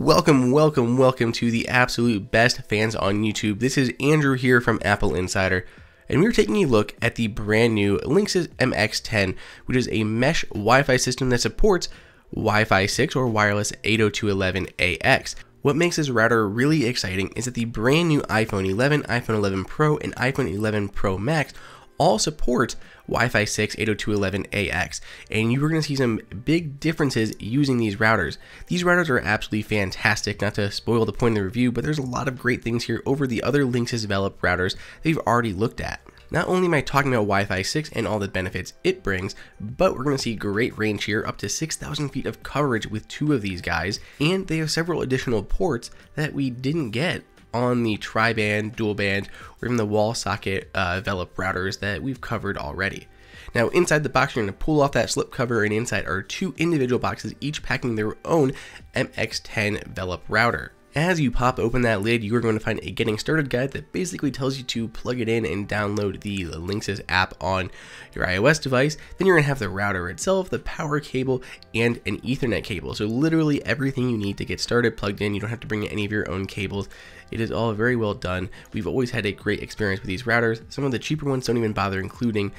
Welcome to the absolute best fans on YouTube. This is Andrew here from AppleInsider, and we're taking a look at the brand new Linksys MX10, which is a mesh Wi-Fi system that supports Wi-Fi 6 or wireless 802.11ax. What makes this router really exciting is that the brand new iPhone 11, iPhone 11 Pro, and iPhone 11 Pro Max all support Wi-Fi 6 802.11ax, and you're going to see some big differences using these routers. These routers are absolutely fantastic, not to spoil the point of the review, but there's a lot of great things here over the other Linksys Velop routers that we've already looked at. Not only am I talking about Wi-Fi 6 and all the benefits it brings, but we're going to see great range here, up to 6,000 feet of coverage with two of these guys, and they have several additional ports that we didn't get on the tri-band, dual band, or even the wall socket Velop routers that we've covered already. Now inside the box, you're going to pull off that slip cover, and inside are two individual boxes, each packing their own MX10 Velop router. As you pop open that lid, you are going to find a getting started guide that basically tells you to plug it in and download the Linksys app on your iOS device. Then you're going to have the router itself, the power cable, and an Ethernet cable. So literally everything you need to get started plugged in. You don't have to bring any of your own cables. It is all very well done. We've always had a great experience with these routers. Some of the cheaper ones don't even bother including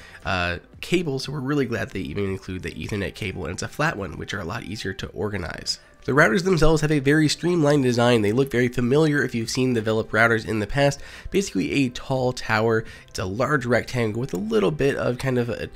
cables, so we're really glad they even include the Ethernet cable, and it's a flat one, which are a lot easier to organize. The routers themselves have a very streamlined design. They look very familiar if you've seen the Velop routers in the past. Basically a tall tower. It's a large rectangle with a little bit of kind of a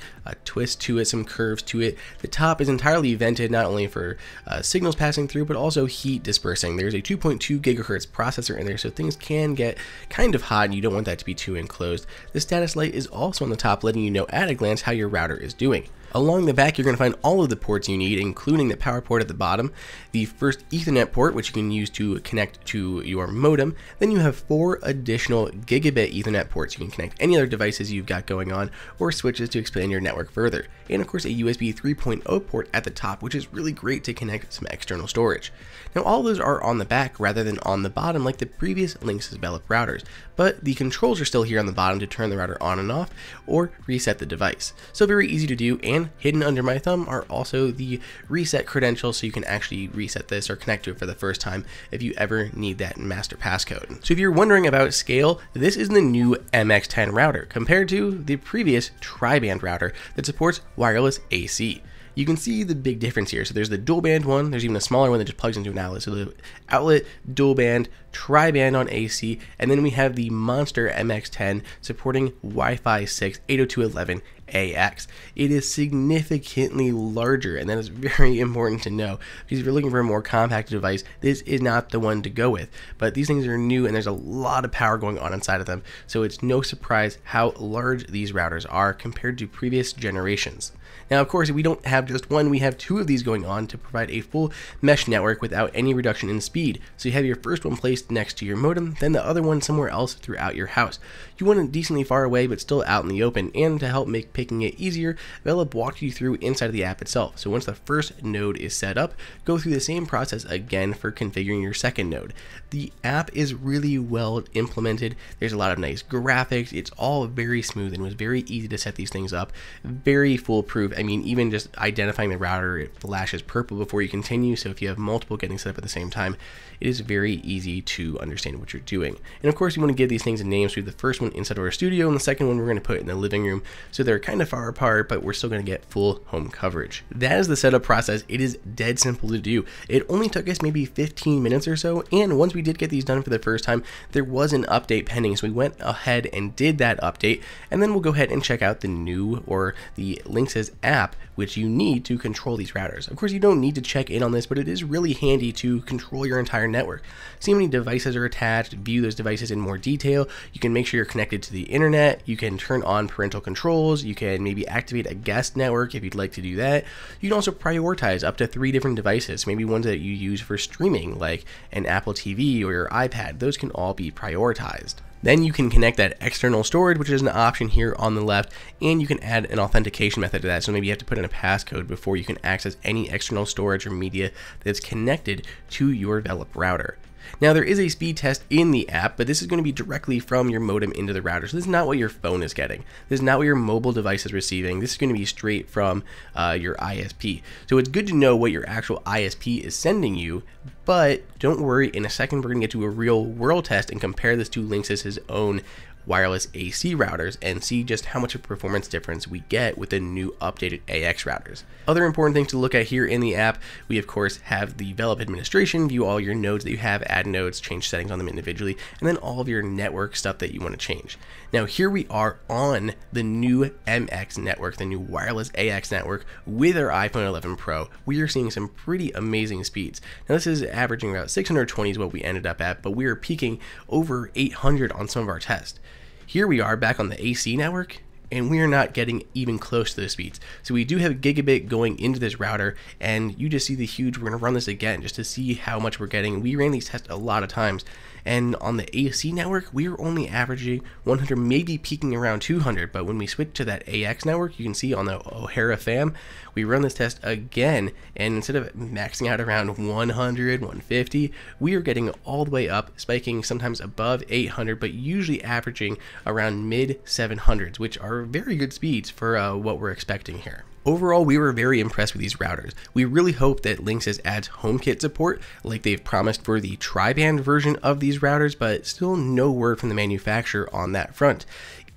twist to it, some curves to it. The top is entirely vented, not only for signals passing through, but also heat dispersing. There's a 2.2 gigahertz processor in there, so things can get kind of hot and you don't want that to be too enclosed. The status light is also on the top, letting you know at a glance how your router is doing. Along the back, you're going to find all of the ports you need, including the power port at the bottom, the first Ethernet port, which you can use to connect to your modem. Then you have 4 additional gigabit Ethernet ports. You can connect any other devices you've got going on, or switches to expand your network further. And of course, a USB 3.0 port at the top, which is really great to connect some external storage. Now, all of those are on the back rather than on the bottom like the previous Linksys Velop routers, but the controls are still here on the bottom to turn the router on and off, or reset the device. So very easy to do, and hidden under my thumb are also the reset credentials, so you can actually reset this or connect to it for the first time if you ever need that master passcode. So if you're wondering about scale, this is the new MX10 router compared to the previous tri-band router that supports wireless AC. You can see the big difference here. So there's the dual band one, there's even a smaller one that just plugs into an outlet. So the outlet, dual band, tri-band on AC, and then we have the monster MX10 supporting Wi-Fi 6 802.11ax. It is significantly larger, and that is very important to know, because if you're looking for a more compact device, this is not the one to go with. But these things are new, and there's a lot of power going on inside of them, so it's no surprise how large these routers are compared to previous generations. Now, of course, we don't have just one, we have 2 of these going on to provide a full mesh network without any reduction in speed. So you have your first one placed next to your modem, then the other one somewhere else throughout your house. You want it decently far away, but still out in the open, and to help make picking it easier, Velop walked you through inside of the app itself. So once the first node is set up, go through the same process again for configuring your second node. The app is really well implemented. There's a lot of nice graphics. It's all very smooth and was very easy to set these things up. Very foolproof. I mean, even just identifying the router, it flashes purple before you continue. So if you have multiple getting set up at the same time, it is very easy to understand what you're doing. And of course, you want to give these things a name. So we have the first one inside of our studio, and the second one we're going to put in the living room. So they're kind of far apart, but we're still going to get full home coverage. That is the setup process. It is dead simple to do. It only took us maybe 15 minutes or so, and once we did get these done for the first time, there was an update pending, so we went ahead and did that update, and then we'll go ahead and check out the new, or the Linksys app, which you need to control these routers. Of course, you don't need to check in on this, but it is really handy to control your entire network. See how many devices are attached, view those devices in more detail. You can make sure you're connected to the internet. You can turn on parental controls. You can maybe activate a guest network if you'd like to do that. You can also prioritize up to 3 different devices, maybe ones that you use for streaming, like an Apple TV or your iPad. Those can all be prioritized. Then you can connect that external storage, which is an option here on the left, and you can add an authentication method to that. So maybe you have to put in a passcode before you can access any external storage or media that's connected to your Velop router. Now there is a speed test in the app, but this is going to be directly from your modem into the router. So this is not what your phone is getting. This is not what your mobile device is receiving. This is going to be straight from your ISP. So it's good to know what your actual ISP is sending you, but don't worry, in a second we're going to get to a real world test and compare this to Linksys' own wireless AC routers and see just how much of a performance difference we get with the new updated AX routers. Other important things to look at here in the app, we of course have the Velop administration, view all your nodes that you have, add nodes, change settings on them individually, and then all of your network stuff that you want to change. Now here we are on the new MX network, the new wireless AX network with our iPhone 11 Pro. We are seeing some pretty amazing speeds. Now this is averaging about 620 is what we ended up at, but we are peaking over 800 on some of our tests. Here we are back on the AC network, and we are not getting even close to those speeds. So we do have a gigabit going into this router, and you just see the huge, we're gonna run this again just to see how much we're getting. We ran these tests a lot of times, and on the AC network, we are only averaging 100, maybe peaking around 200, but when we switch to that AX network, you can see on the O'Hara FAM, we run this test again, and instead of maxing out around 100, 150, we are getting all the way up, spiking sometimes above 800, but usually averaging around mid 700s, which are very good speeds for what we're expecting here. Overall, we were very impressed with these routers. We really hope that Linksys adds HomeKit support like they've promised for the tri-band version of these routers, but still no word from the manufacturer on that front.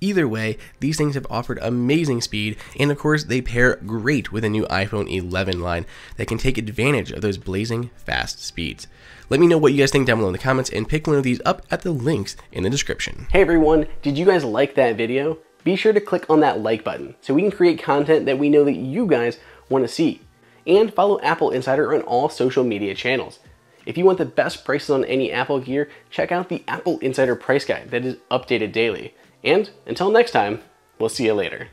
Either way, these things have offered amazing speed, and of course they pair great with a new iPhone 11 line that can take advantage of those blazing fast speeds. Let me know what you guys think down below in the comments, and pick one of these up at the links in the description. Hey everyone, did you guys like that video? Be sure to click on that like button so we can create content that we know that you guys want to see. And follow AppleInsider on all social media channels. If you want the best prices on any Apple gear, check out the AppleInsider price guide that is updated daily. And until next time, we'll see you later.